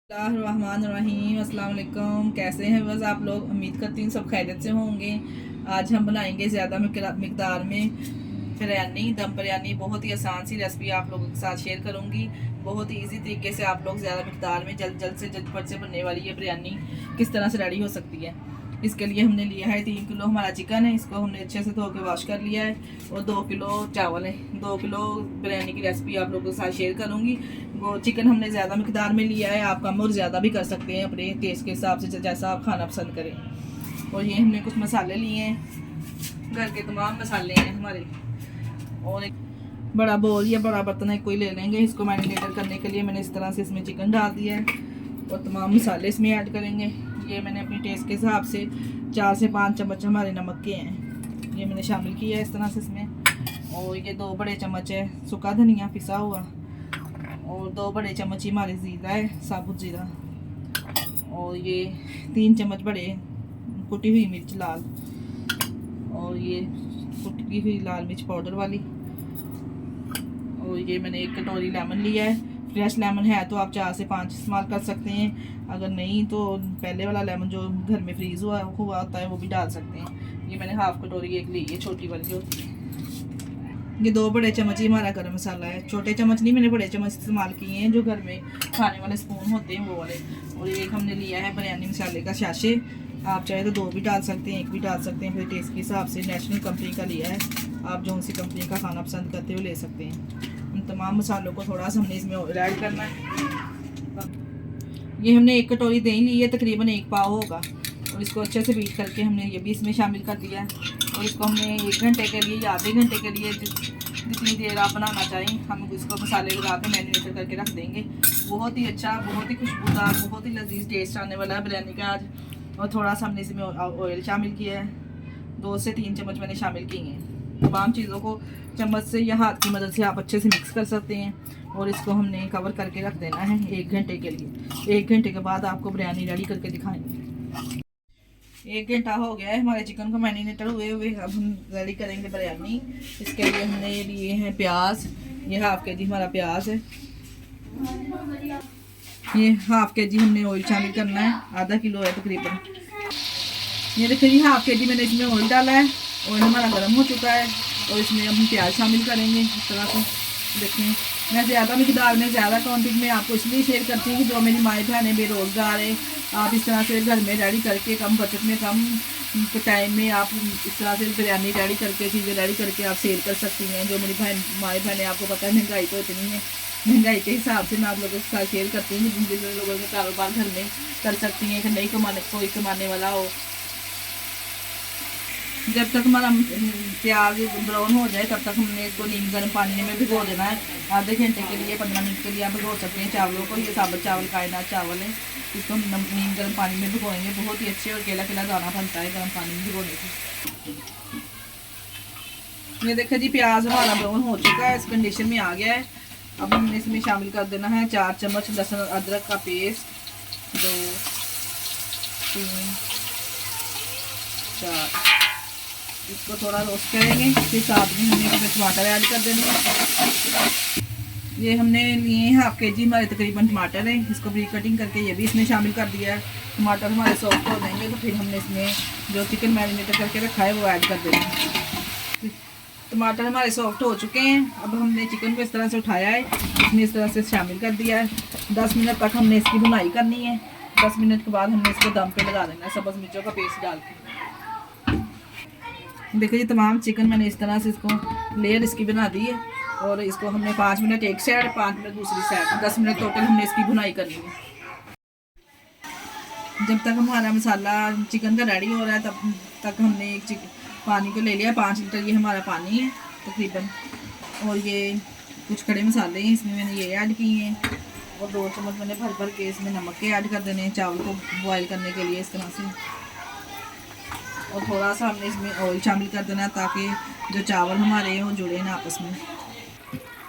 रहमान अस्सलाम वालेकुम। कैसे हैं बस आप लोग? उम्मीद करती हूँ सब खैरियत से होंगे। आज हम बनाएंगे ज़्यादा मिकदार में बिरयानी, दम बिरयानी। बहुत ही आसान सी रेसिपी आप लोगों के साथ शेयर करूँगी। बहुत ही इजी तरीके से आप लोग ज़्यादा मिकदार में जल्द से बनने वाली ये बिरयानी किस तरह से रेडी हो सकती है। इसके लिए हमने लिया है 3 किलो हमारा चिकन है। इसको हमने अच्छे से धो के वॉश कर लिया है। और 2 किलो चावल है। 2 किलो बिरयानी की रेसिपी आप लोगों के साथ शेयर करूँगी। वो चिकन हमने ज़्यादा मिकदार में लिया है। आप कम और ज़्यादा भी कर सकते हैं अपने टेस्ट के हिसाब से, जैसा आप खाना पसंद करें। और ये हमने कुछ मसाले लिए हैं, घर के तमाम मसाले हैं हमारे। और एक बड़ा बोल या बड़ा बर्तन है कोई ले लेंगे। इसको मैरिनेट करने के लिए मैंने इस तरह से इसमें चिकन डाल दिया है और तमाम मसाले इसमें ऐड करेंगे। ये मैंने अपनी टेस्ट के हिसाब से 4 से 5 चम्मच हमारे नमक के हैं, ये मैंने शामिल किया है इस तरह से इसमें। और ये 2 बड़े चम्मच है सूखा धनिया पिसा हुआ, और 2 बड़े चम्मच ही हमारे ज़ीरा है, साबुत ज़ीरा। और ये 3 चम्मच बड़े कुटी हुई मिर्च लाल, और ये कुटी हुई लाल मिर्च पाउडर वाली। और ये मैंने 1 कटोरी लेमन लिया है। फ्रेश लेमन है तो आप 4 से 5 इस्तेमाल कर सकते हैं, अगर नहीं तो पहले वाला लेमन जो घर में फ्रीज़ हुआ होता है वो भी डाल सकते हैं। ये मैंने हाफ कटोरी एक ली है, छोटी वाली जो होती है। ये 2 बड़े चम्मच ही हमारा गरम मसाला है। छोटे चम्मच नहीं, मैंने बड़े चम्मच इस्तेमाल किए हैं जो घर में खाने वाले स्पून होते हैं वो वाले। और एक हमने लिया है बिरयानी मसाले का शाशे। आप चाहे तो 2 भी डाल सकते हैं, 1 भी डाल सकते हैं, फिर टेस्ट के हिसाब से। नेशनल कंपनी का लिया है, आप जो सी कंपनी का खाना पसंद करते हो ले सकते हैं। उन तमाम मसालों को थोड़ा सा हमने इसमें ऐड करना है। ये हमने 1 कटोरी दही ली है, तकरीबन 1 पाव होगा। और इसको अच्छे से बीट करके हमने ये भी इसमें शामिल कर दिया है। और इसको हमने 1 घंटे के लिए या आधे घंटे के लिए, जितनी देर आप बनाना चाहें, हम इसको मसाले लगा के मैरिनेट करके रख देंगे। बहुत ही अच्छा, बहुत ही खुशबूदार, बहुत ही लजीज टेस्ट आने वाला है बिरयानी का आज। और थोड़ा सा हमने इसमें ऑयल शामिल किया है, 2 से 3 चम्मच मैंने शामिल किए हैं। तमाम चीज़ों को चम्मच से या हाथ की मदद से आप अच्छे से मिक्स कर सकते हैं। और इसको हमने कवर करके रख देना है 1 घंटे के लिए। 1 घंटे के बाद आपको बिरयानी रेडी करके दिखाएंगे। 1 घंटा हो गया है हमारे चिकन को मैरिनेटेड हुए हुए। अब हम रेडी करेंगे बिरयानी। इसके लिए हमने लिए हैं प्याज। ये हाफ के जी हमारा प्याज है। ये हाफ के जी हमने ऑयल शामिल करना है, आधा किलो है तकरीबन। ये देखिए जी, हाफ के जी मैंने इसमें ऑयल डाला है। ऑयल हमारा गर्म हो चुका है और इसमें हम प्याज शामिल करेंगे इस तरह से। देखें, मैं ज़्यादा मिकदार में, ज़्यादा क्वांटिटी में आपको इसलिए शेयर करती हूँ कि जो मेरी माएँ बहनें बेरोज़गार है, आप इस तरह से घर में रेडी करके कम बजट में, कम टाइम में आप इस तरह से बिरयानी रेडी करके, चीज़ें रेडी करके आप सेल कर सकती हैं। जो मेरी माएँ बहनें, आपको पता है महंगाई तो इतनी है, महंगाई के हिसाब से मैं आप लोगों के साथ शेयर करती हूँ जिन जिन लोगों के कारोबार घर में कर सकती हैं कि नहीं कोई कमाने वाला हो। जब तक हमारा प्याज ब्राउन हो जाए तब तक हमने इसको नीम गर्म पानी में भिगो देना है। आधे घंटे के लिए, 15 मिनट के लिए आप भिगो सकते हैं चावलों को। ये साबुत चावल, कायनात चावल है। इसको हम नीम गर्म पानी में भिगोएंगे। बहुत ही अच्छे और केला केला दाना बनता है गर्म पानी में भिगोने से। ये देखिए जी, प्याज हमारा ब्राउन हो चुका है, इस कंडीशन में आ गया है। अब हमने इसमें शामिल कर देना है 4 चम्मच लहसुन अदरक का पेस्ट, 2 3 4। इसको थोड़ा रोस्ट करेंगे, फिर साथ में हमने इसमें टमाटर ऐड कर देने हैं। ये हमने लिए हाफ के जी हमारे तकरीबन टमाटर है। इसको ब्रीक कटिंग करके ये भी इसमें शामिल कर दिया है। टमाटर हमारे सॉफ्ट हो जाएंगे तो फिर हमने इसमें जो चिकन मैरिनेट करके रखा है वो ऐड कर देंगे। टमाटर हमारे सॉफ्ट हो चुके हैं। अब हमने चिकन को इस तरह से उठाया है, इसमें इस तरह से शामिल कर दिया है। 10 मिनट तक हमने इसकी भुनाई करनी है। 10 मिनट के बाद हमने इसको दम पे लगा देना है सब्ज़ मिर्चों का पेस्ट डाल के। देखिए जी, तमाम चिकन मैंने इस तरह से इसको लेयर इसकी बना दी है। और इसको हमने 5 मिनट एक साइड, 5 मिनट दूसरी साइड, 10 मिनट टोटल हमने इसकी भुनाई करनी है। जब तक हमारा मसाला चिकन का रेडी हो रहा है तब तक हमने एक पानी को ले लिया। 5 लीटर ये हमारा पानी है तकरीबन। और ये कुछ खड़े मसाले हैं, इसमें मैंने ये ऐड किए हैं। और 2 चम्मच मैंने भर भर के इसमें नमक के ऐड कर देने हैं चावल को बॉयल करने के लिए इस तरह से। और थोड़ा सा हमने इसमें ऑयल शामिल कर देना है ताकि जो चावल हमारे हैं वो जुड़े ना आपस में।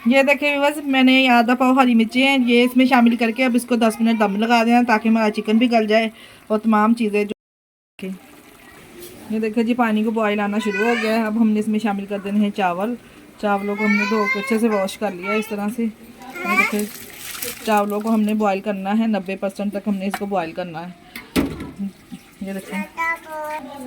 ये देखिए बस, मैंने आधा पाव हरी मिर्ची हैं, ये इसमें शामिल करके अब इसको 10 मिनट दम लगा देना ताकि हमारा चिकन भी गल जाए और तमाम चीज़ें जो। ये देखिए जी, पानी को बॉयल आना शुरू हो गया है। अब हमने इसमें शामिल कर देने हैं चावल। चावलों को हमने धो के अच्छे से वॉश कर लिया है इस तरह से। देखिए चावलों को हमने बॉईल करना है, 90% तक हमने इसको बॉईल करना है।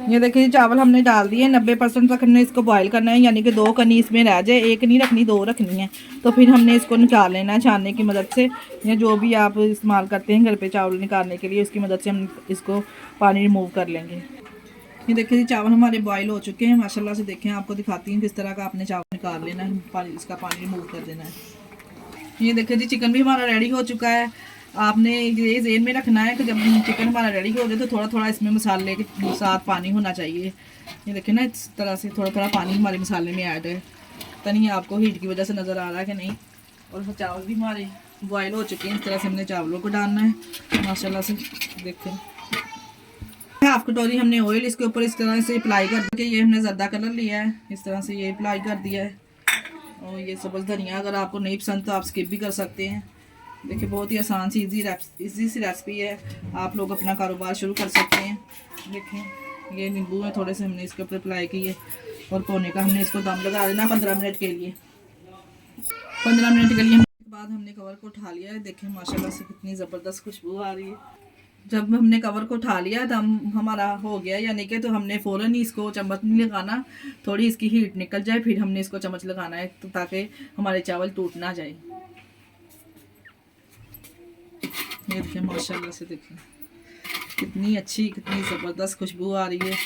ये देखिए चावल हमने डाल दिए, 90% तक हमने इसको बॉईल करना है, यानी कि 2 कनी इसमें रह जाए, 1 नहीं रखनी 2 रखनी है। तो फिर हमने इसको निकाल लेना है छानने की मदद से, या जो भी आप इस्तेमाल करते हैं घर पे चावल निकालने के लिए, उसकी मदद से हम इसको पानी रिमूव कर लेंगे। ये देखिए चावल हमारे बॉईल हो चुके हैं माशाल्लाह से। देखें आपको दिखाती हूँ किस तरह का आपने चावल निकाल लेना है, पानी इसका पानी रिमूव कर देना है। ये देखिए जी चिकन भी हमारा रेडी हो चुका है। आपने ये ज़हन में रखना है कि जब चिकन हमारा रेडी हो जाए तो थोड़ा थोड़ा इसमें मसाले के साथ पानी होना चाहिए। ये देखिए ना इस तरह से थोड़ा थोड़ा पानी हमारे मसाले में ऐड है। पता नहीं आपको हीट की वजह से नज़र आ रहा है कि नहीं। और चावल भी हमारे बॉयल हो चुके हैं। इस तरह से हमने चावलों को डालना है माशाल्लाह से। देखें हाफ कटोरी हमने ऑयल इसके ऊपर इस तरह से अप्लाई करके, ये हमने ज़र्दा कलर लिया है, इस तरह से ये अप्लाई कर दिया है। और ये सब्ज़ धनिया अगर आपको नहीं पसंद तो आप स्किप भी कर सकते हैं। देखिए बहुत ही आसान सी इजी सी रेसिपी है, आप लोग अपना कारोबार शुरू कर सकते हैं। देखें ये नींबू है, थोड़े से हमने इसके ऊपर अप्लाई किए और पौने का हमने इसको दम लगा देना 15 मिनट के लिए। 15 मिनट के लिए बाद हमने कवर को उठा लिया है। देखें माशाल्लाह से कितनी ज़बरदस्त खुशबू आ रही है। जब हमने कवर को उठा लिया दम हमारा हो गया यानी कि, तो हमने फ़ौरन ही इसको चम्मच नहीं लगाना, थोड़ी इसकी हीट निकल जाए फिर हमने इसको चम्मच लगाना है, तो ताकि हमारे चावल टूट ना जाए। ये देखिए माशाल्लाह से देखें कितनी अच्छी कितनी ज़बरदस्त खुशबू आ रही है।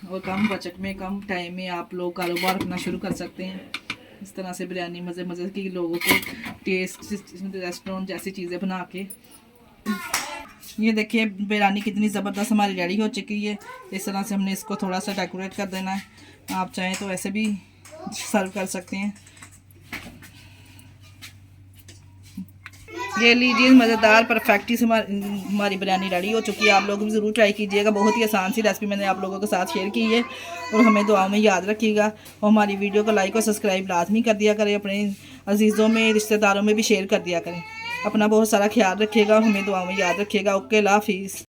और कम बजट में कम टाइम में आप लोग कारोबार अपना शुरू कर सकते हैं। इस तरह से बिरयानी मज़े मज़े की लोगों को टेस्ट रेस्टोरेंट जैसी चीज़ें बना के। ये देखिए बिरयानी कितनी ज़बरदस्त हमारी रेडी हो चुकी है। इस तरह से हमने इसको थोड़ा सा डेकोरेट कर देना है, आप चाहें तो ऐसे भी सर्व कर सकते हैं। ये लीजिए मज़ेदार परफेक्ट हमारी बिरयानी रेडी हो चुकी है। आप लोग भी ज़रूर ट्राई कीजिएगा, बहुत ही आसान सी रेसिपी मैंने आप लोगों के साथ शेयर की है। और हमें दुआओं में याद रखिएगा और हमारी वीडियो को लाइक और सब्सक्राइब लाजमी कर दिया करें, अपने अजीज़ों में रिश्तेदारों में भी शेयर कर दिया करें। अपना बहुत सारा ख्याल रखिएगा, हमें दुआओं में याद रखिएगा। ओके अल्लाह हाफिज़।